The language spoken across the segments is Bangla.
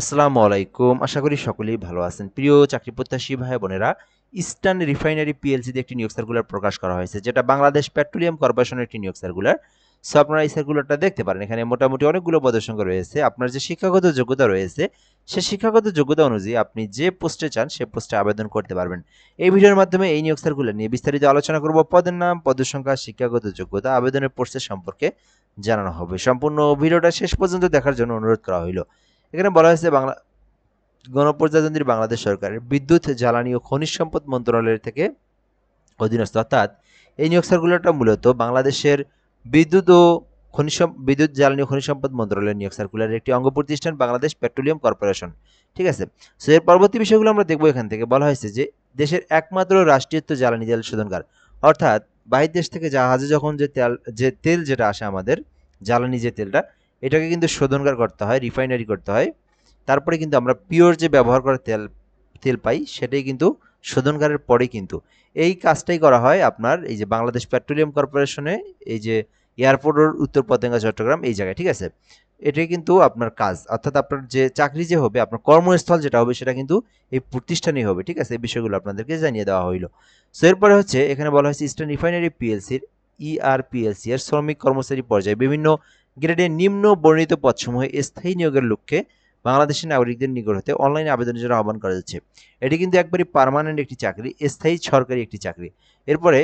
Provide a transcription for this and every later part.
আসসালামু আলাইকুম। আশা করি সকলেই ভালো আছেন। প্রিয় চাকরি প্রত্যাশী ভাই বোনেরা, ইস্টার্ন রিফাইনারি পিএলসিতে একটি নিয়োগ সার্কুলার প্রকাশ করা হয়েছে, যেটা বাংলাদেশ পেট্রোলিয়াম কর্পোরেশনের একটি নিয়োগ সার্কুলার। সো আপনারা এই সার্কুলারটা দেখতে পারেন। এখানে মোটামুটি অনেকগুলো পদের সংখ্যা রয়েছে। আপনার যে শিক্ষাগত যোগ্যতা রয়েছে, সে শিক্ষাগত যোগ্যতা অনুযায়ী আপনি যে পোস্টে চান সে পোস্টে আবেদন করতে পারবেন। এই ভিডিওর মাধ্যমে এই নিয়োগ সার্কুলার নিয়ে বিস্তারিত আলোচনা করব। পদের নাম, পদের সংখ্যা, শিক্ষাগত যোগ্যতা, আবেদনের প্রসেস সম্পর্কে জানানো হবে। সম্পূর্ণ ভিডিওটা শেষ পর্যন্ত দেখার জন্য অনুরোধ করা হইল। এখানে বলা হয়েছে গণপ্রজাতন্ত্রী বাংলাদেশ সরকারের বিদ্যুৎ, জ্বালানি ও খনিজ সম্পদ মন্ত্রণালয় থেকে অধীনস্থ। অর্থাৎ এই নিয়োগ সার্কুলারটা মূলত বাংলাদেশের বিদ্যুৎ ও বিদ্যুৎ, জ্বালানি ও খনিজ সম্পদ মন্ত্রণালয়ের নিয়োগ সার্কুলারের একটি অঙ্গ প্রতিষ্ঠান বাংলাদেশ পেট্রোলিয়াম কর্পোরেশন। ঠিক আছে। সো এর পরবর্তী বিষয়গুলো আমরা দেখবো। এখান থেকে বলা হয়েছে যে দেশের একমাত্র রাষ্ট্রীয়ত্ব জ্বালানি তেল শোধনকার, অর্থাৎ বাহির দেশ থেকে জাহাজে যখন যে তেল যেটা আসে আমাদের জ্বালানি যে তেলটা, এটাকে কিন্তু শোধনকার করতে হয়, রিফাইনারি করতে হয়। তারপরে কিন্তু আমরা পিওর যে ব্যবহার করা তেল তেল পাই, সেটাই কিন্তু শোধনকারের পরেই কিন্তু এই কাজটাই করা হয় আপনার এই যে বাংলাদেশ পেট্রোলিয়াম কর্পোরেশনে, এই যে এয়ারপোর্ট রোড, উত্তর পতেঙ্গা, চট্টগ্রাম, এই জায়গায়। ঠিক আছে। এটাই কিন্তু আপনার কাজ, অর্থাৎ আপনার যে চাকরি যে হবে, আপনার কর্মস্থল যেটা হবে, সেটা কিন্তু এই প্রতিষ্ঠানেই হবে। ঠিক আছে। এই বিষয়গুলো আপনাদেরকে জানিয়ে দেওয়া হইলো। সো এরপরে হচ্ছে এখানে বলা হয়েছে ইস্টার্ন রিফাইনারি পিএলসির ইআরপিএলসি এর শ্রমিক কর্মচারী পর্যায়ে বিভিন্ন গ্রেডের নিম্ন বর্ণিত পদসমূহে স্থায়ী নিয়োগের লক্ষ্যে বাংলাদেশের নাগরিকদের নিকট হতে অনলাইনে আবেদনের জন্য আহ্বান করা যাচ্ছে। এটি কিন্তু একবারই পার্মানেন্ট একটি চাকরি, স্থায়ী সরকারি একটি চাকরি। এরপরে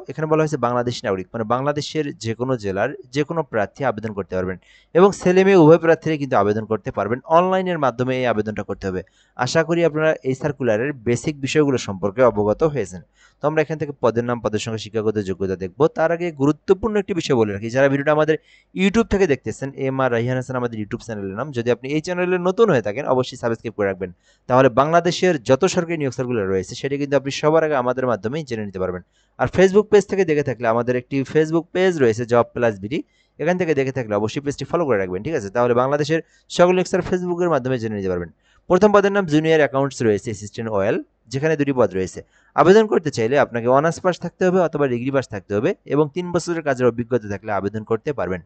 এখানে বলা হয়েছে বাংলাদেশি নাগরিক মানে বাংলাদেশের যে কোনো জেলার যে কোনো প্রার্থী আবেদন করতে পারবেন, এবং ছেলে মেয়ে উভয় প্রার্থীরা কিন্তু আবেদন করতে পারবেন। অনলাইনের মাধ্যমে এই আবেদনটা করতে হবে। আশা করি আপনারা এই সার্কুলারের বেসিক বিষয়গুলো সম্পর্কে অবগত হয়েছেন। তো আমরা এখান থেকে পদের নাম, পদের সঙ্গে শিক্ষাগত যোগ্যতা দেখব। তার আগে গুরুত্বপূর্ণ একটি বিষয় বলে রাখি, যারা ভিডিওটা আমাদের ইউটিউব থেকে দেখতেছেন, এম আর রাইহান হাসান আমাদের ইউটিউব চ্যানেলের নাম। যদি আপনি এই চ্যানেলে নতুন হয়ে থাকেন, অবশ্যই সাবস্ক্রাইব করে রাখবেন। তাহলে বাংলাদেশের যত সরকারি নিয়োগ সার্কুলার রয়েছে, সেটা কিন্তু আপনি সবার আগে আমাদের মাধ্যমেই জেনে নিতে পারবেন। আর ফেসবুক পেজ থেকে দেখে থাকলে আমাদের একটি ফেসবুক পেজ রয়েছে, জব প্লাস বিডি। এখান থেকে দেখে থাকলে অবশ্যই পেজটি ফলো করে রাখবেন। ঠিক আছে। তাহলে বাংলাদেশের সকল নিয়োগ ফেসবুকের মাধ্যমে জেনে নিতে পারবেন। প্রথম পদের নাম জুনিয়র অ্যাকাউন্টস রয়েছে, অ্যাসিস্ট্যান্ট ওয়েল, যেখানে দুটি পদ রয়েছে। আবেদন করতে চাইলে আপনাকে অনার্স পাস থাকতে হবে অথবা ডিগ্রি পাস থাকতে হবে, এবং 3 বছরের কাজের অভিজ্ঞতা থাকলে আবেদন করতে পারবেন।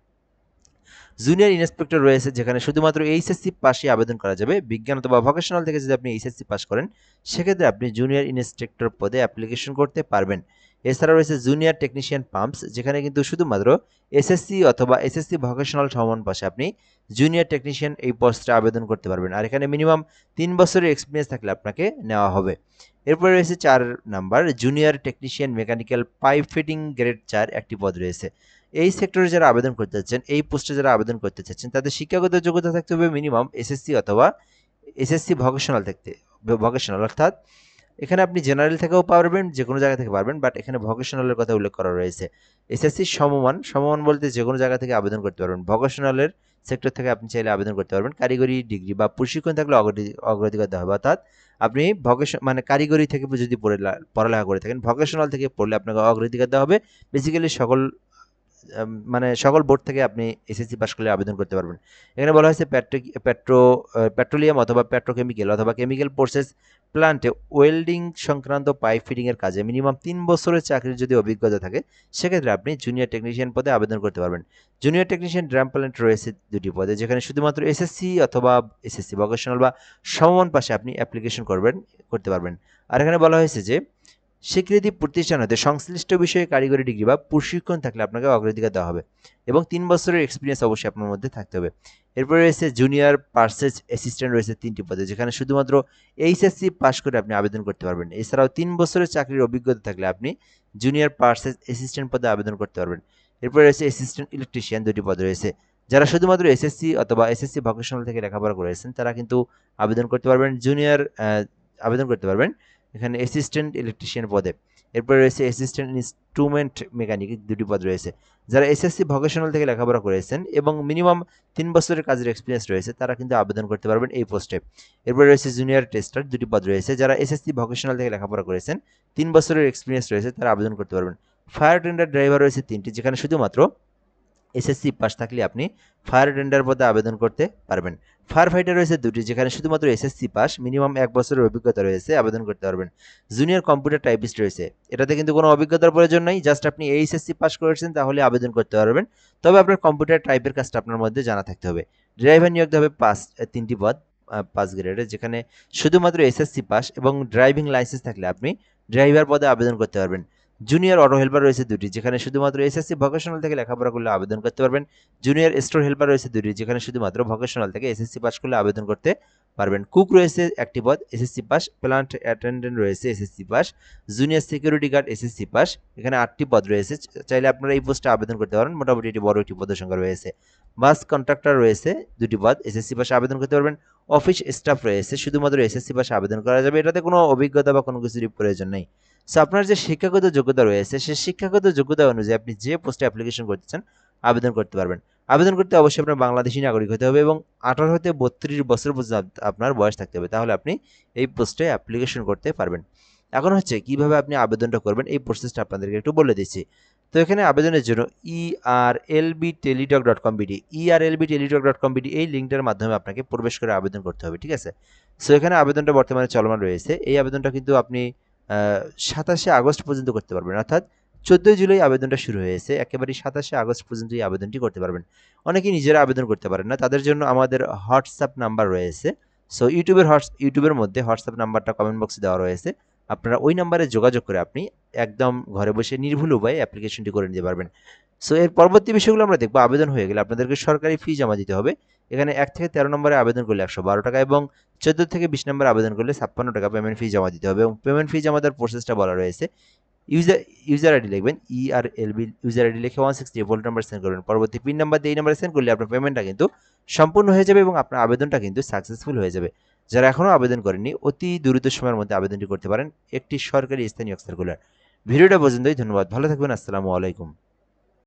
জুনিয়র ইন্সপেক্টর রয়েছে, যেখানে শুধুমাত্র এইচএসসি পাশে আবেদন করা যাবে। বিজ্ঞান অথবা ভোকেশনাল থেকে যদি আপনি এইচএসসি পাস করেন, সেক্ষেত্রে আপনি জুনিয়র ইন্সট্রাক্টর পদে অ্যাপ্লিকেশন করতে পারবেন। এছাড়া রয়েছে জুনিয়র টেকনিশিয়ান পাম্পস, যেখানে কিন্তু শুধুমাত্র এসএসসি অথবা এসএসসি ভোকেশনাল সমান পাশে আপনি জুনিয়র টেকনিশিয়ান এই পোস্টে আবেদন করতে পারবেন। আর এখানে মিনিমাম 3 বছরের এক্সপিরিয়েন্স থাকলে আপনাকে নেওয়া হবে। এরপরে রয়েছে 4 number junior technician mechanical pipe fitting grade 4 একটি পদ রয়েছে। এই সেক্টরে যারা আবেদন করতে চাচ্ছেন, এই পোস্টে যারা আবেদন করতে চাচ্ছেন, তাদের শিক্ষাগত যোগ্যতা থাকতে হবে মিনিমাম এসএসসি অথবা এসএসসি ভোকেশনাল থাকতে। ভোকেশনাল অর্থাৎ এখানে আপনি জেনারেল থেকেও পারবেন, যে কোনো জায়গা থেকে পারবেন, বাট এখানে ভোকেশনালের কথা উল্লেখ করা রয়েছে। এসএসসি সমমান, সমমান বলতে যে কোনো জায়গা থেকে আবেদন করতে পারবেন। ভোকেশনালের সেক্টর থেকে আপনি চাইলে আবেদন করতে পারবেন। কারিগরি ডিগ্রি বা প্রশিক্ষণ থাকলে অগ্রাধিকার দেওয়া হবে। অর্থাৎ আপনি মানে কারিগরি থেকে যদি পড়ালেখা করে থাকেন, ভোকেশনাল থেকে পড়লে আপনাকে অগ্রাধিকার দেওয়া হবে। বেসিক্যালি সকল বোর্ড থেকে আপনি এসএসসি পাস করলে আবেদন করতে পারবেন। এখানে বলা হয়েছে পেট্রোলিয়াম অথবা পেট্রোকেমিক্যাল অথবা কেমিক্যাল প্রসেস প্ল্যান্টে ওয়েল্ডিং সংক্রান্ত পাইপ ফিটিং এর কাজে মিনিমাম 3 বছরের চাকরির যদি অভিজ্ঞতা থাকে, সেক্ষেত্রে আপনি জুনিয়র টেকনিশিয়ান পদে আবেদন করতে পারবেন। জুনিয়র টেকনিশিয়ান ড্রাম প্ল্যান্ট রয়েছে 2টি পদে, যেখানে শুধুমাত্র এসএসসি অথবা এসএসসি ভোকেশনাল বা সমমান পাশে আপনি অ্যাপ্লিকেশন করতে পারবেন। আর এখানে বলা হয়েছে যে স্বীকৃতি প্রতিষ্ঠান হতে সংশ্লিষ্ট বিষয়ে কারিগরি ডিগ্রি বা প্রশিক্ষণ থাকলে আপনাকে অগ্রাধিকার দেওয়া হবে, এবং 3 বছরের এক্সপিরিয়েন্স অবশ্যই আপনার মধ্যে থাকতে হবে। এরপরে রয়েছে জুনিয়র পার্সেস অ্যাসিস্ট্যান্ট রয়েছে 3টি পদে, যেখানে শুধুমাত্র এইচএসসি পাস করে আপনি আবেদন করতে পারবেন। এছাড়াও 3 বছরের চাকরির অভিজ্ঞতা থাকলে আপনি জুনিয়র পার্সেস অ্যাসিস্ট্যান্ট পদে আবেদন করতে পারবেন। এরপরে রয়েছে অ্যাসিস্ট্যান্ট ইলেকট্রিশিয়ান, 2টি পদ রয়েছে। যারা শুধুমাত্র এসএসসি অথবা এসএসসি ভোকেশনাল থেকে লেখাপড়া করেছেন, তারা কিন্তু আবেদন করতে পারবেন। আবেদন করতে পারবেন এখানে অ্যাসিস্ট্যান্ট ইলেকট্রিশিয়ান পদে। এরপরে রয়েছে অ্যাসিস্ট্যান্ট ইনস্ট্রুমেন্ট মেকানিক, 2টি পদ রয়েছে। যারা এসএসসি ভোকেশনাল থেকে লেখাপড়া করেছেন এবং মিনিমাম 3 বছরের কাজের এক্সপিরিয়েন্স রয়েছে, তারা কিন্তু আবেদন করতে পারবেন এই পোস্টে। এরপরে রয়েছে জুনিয়র টেস্টার, 2টি পদ রয়েছে। যারা এসএসসি ভোকেশনাল থেকে লেখাপড়া করেছেন, 3 বছরের এক্সপিরিয়েন্স রয়েছে, তারা আবেদন করতে পারবেন। ফায়ার টেন্ডার ড্রাইভার রয়েছে 3টি, যেখানে শুধুমাত্র এসএসসি পাস থাকলে আপনি ফায়ার টেন্ডার পদে আবেদন করতে পারবেন। ফায়ার ফাইটার রয়েছে 2টি, যেখানে শুধুমাত্র এসএসসি পাস মিনিমাম 1 বছরের অভিজ্ঞতা রয়েছে, আবেদন করতে পারবেন। জুনিয়র কম্পিউটার টাইপিস্ট রয়েছে, এটাতে কিন্তু কোনো অভিজ্ঞতার প্রয়োজন নেই, জাস্ট আপনি এইচএসসি পাস করেছেন তাহলে আবেদন করতে পারবেন। তবে আপনার কম্পিউটার টাইপের কাজটা আপনার মধ্যে জানা থাকতে হবে। ড্রাইভার নিয়োগ হবে 3টি পদ, 5 গ্রেডের, যেখানে শুধুমাত্র এসএসসি পাস এবং ড্রাইভিং লাইসেন্স থাকলে আপনি ড্রাইভার পদে আবেদন করতে পারবেন। জুনিয়র অটো হেল্পার রয়েছে 2টি, যেখানে শুধুমাত্র এসএসসি ভোকেশনাল থেকে লেখাপড়া করলে আবেদন করতে পারবেন। জুনিয়র স্টোর হেল্পার রয়েছে 2টি, যেখানে শুধুমাত্র ভোকেশনাল থেকে এসএসসি পাস করলে আবেদন করতে পারবেন। কুক রয়েছে 1টি পদ, এসএসসি পাস। প্ল্যান্ট অ্যাটেন্ডেন্ট রয়েছে SSC pass. Junior security guard SSC pass. এখানে 8টি পদ রয়েছে, চাইলে আপনারা এই পোস্টে আবেদন করতে পারেন। মোটামুটি এটি বড় একটি পদের সংখ্যা রয়েছে। বাস কন্ট্রাক্টর রয়েছে 2টি পদ, এসএসসি পাশে আবেদন করতে পারবেন। অফিস স্টাফ রয়েছে, শুধুমাত্র এসএসসি পাশে আবেদন করা যাবে, এটাতে কোনো অভিজ্ঞতা বা কোনো কিছুরই প্রয়োজন নেই। সো আপনার যে শিক্ষাগত যোগ্যতা রয়েছে সেই শিক্ষাগত যোগ্যতা অনুযায়ী আপনি যে পোস্টে অ্যাপ্লিকেশন করতে চান আবেদন করতে পারবেন। আবেদন করতে অবশ্যই আপনার বাংলাদেশী নাগরিক হতে হবে এবং 18 হতে 32 বছর পর্যন্ত আপনার বয়স থাকতে হবে, তাহলে আপনি এই পোস্টে অ্যাপ্লিকেশন করতে পারবেন। এখন হচ্ছে কিভাবে আপনি আবেদনটা করবেন এই প্রসেসটা আপনাদেরকে একটু বলে দিচ্ছি। তো এখানে আবেদনের জন্য erlbteletalk.com.bd erlbteletalk.com.bd এই লিঙ্কটার মাধ্যমে আপনাকে প্রবেশ করে আবেদন করতে হবে, ঠিক আছে? সো এখানে আবেদনটা বর্তমানে চলমান রয়েছে। এই আবেদনটা কিন্তু আপনি 27শে আগস্ট পর্যন্ত করতে পারবেন, অর্থাৎ 14 জুলাই আবেদনটা শুরু হয়েছে, একেবারে 27শে আগস্ট পর্যন্ত এই আবেদনটি করতে পারবেন। অনেকেই নিজেরা আবেদন করতে পারেন না, তাদের জন্য আমাদের হোয়াটসঅ্যাপ নাম্বার রয়েছে। সো ইউটিউবের মধ্যে হোয়াটসঅ্যাপ নাম্বারটা কমেন্ট বক্সে দেওয়া রয়েছে, আপনারা ওই নাম্বারে যোগাযোগ করে আপনি একদম ঘরে বসে নির্ভুল উপায়ে অ্যাপ্লিকেশনটি করে নিতে পারবেন। সো এর পরবর্তী বিষয়গুলো আমরা দেখবো। আবেদন হয়ে গেলে আপনাদেরকে সরকারি ফি জমা দিতে হবে। এখানে 1 থেকে 13 নম্বরে আবেদন করলে 112 টাকা এবং 14 থেকে 20 নম্বরে আবেদন করলে 56 টাকা পেমেন্ট ফি জমা দিতে হবে এবং পেমেন্ট ফি জমা দেওয়ার প্রসেসটা বলা রয়েছে। ইউজার আইডি লিখবেন, ERLB ইউজার আইডি লিখে 160 ভোল্ট নাম্বার সেন্ড করবেন। পরবর্তী পিন নাম্বার দিয়ে এই নাম্বারে সেন্ড করলে আপনার পেমেন্টটা কিন্তু সম্পূর্ণ হয়ে যাবে এবং আপনার আবেদনটা কিন্তু সাকসেসফুল হয়ে যাবে। যারা এখনও আবেদন করেননি অতি দ্রুত সময়ের মধ্যে আবেদনটি করতে পারেন একটি সরকারি স্থানীয় সার্কুলার। ভিডিওটা পর্যন্তই, ধন্যবাদ, ভালো থাকবেন, আসসালামু আলাইকুম।